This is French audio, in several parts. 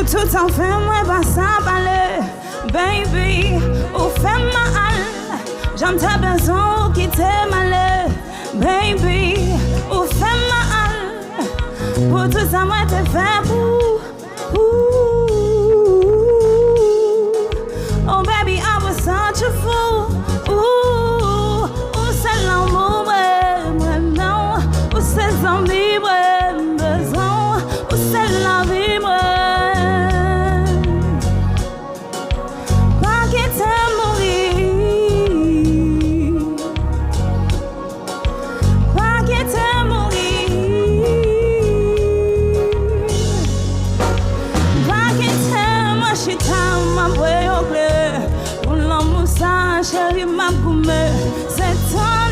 Pour tout en fait, moi, pas ça parler. Baby, ou fait mal. J'aime ta besoin qui t'est malé. Baby, ou fait mal. Pour tout ça, moi, t'es fait pour. Oh, baby, I was such a fool. C'est l'amour, moi, non. Ou c'est zombie, besoin. Ou c'est la vie, moi. Chérie, ma goumé, c'est ton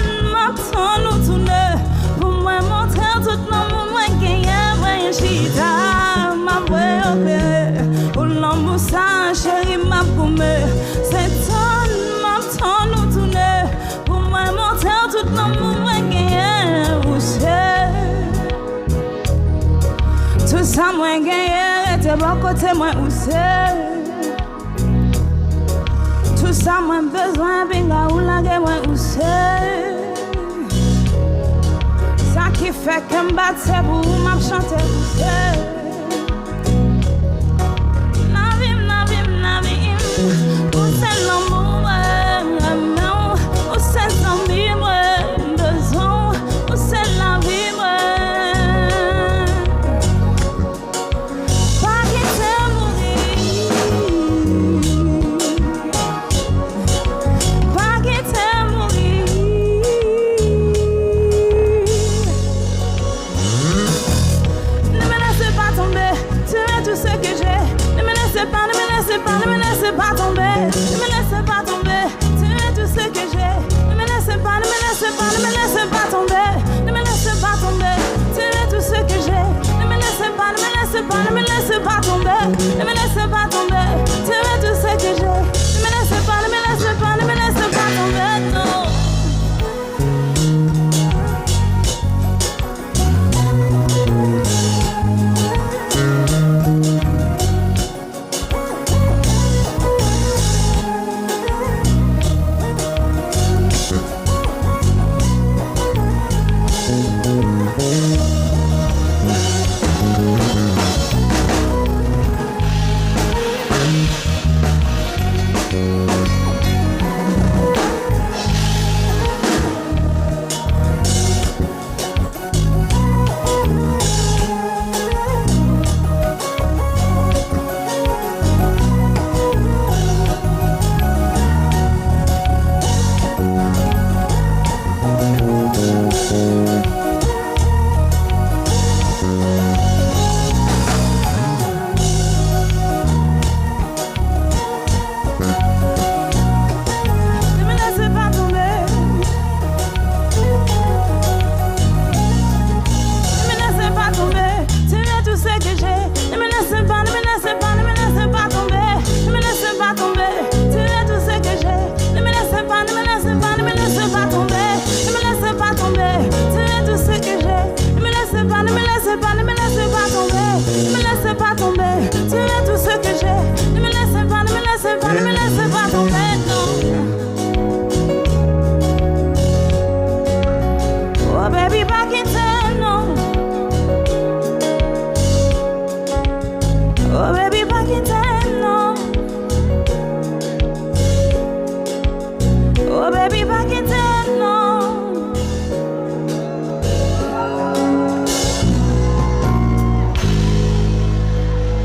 ou tourne. Pour moi, montrer tout le monde qui est chita, ma boue, pour l'amour, ça, chérie, ma goumé, c'est ton ou tourne. Pour moi, montrer tout le monde qui est poussé. Tout ça, moi, gagné, t'es bon côté, moi, poussé. Tout ça, moi, besoin, binga, ou la gueule, moi, où c'est. Ça qui fait que m'batte, c'est pour m'a chanter, où c'est. Navim, où c'est l'amour, non, où c'est zombie, besoin, où c'est la vie, ne me laisse pas tomber, ne me laisse pas tomber, tu es tout ce que j'ai. Ne me laisse pas, ne me laisse pas, ne me laisse pas tomber, ne me laisse pas tomber, tu es tout ce que j'ai. Ne me laisse pas, ne me laisse pas, ne me laisse pas tomber, ne me laisse pas tomber, tu es tout ce que j'ai. Ne me laisse pas, ne me laisse pas, ne me laisse pas tomber, non. Oh baby,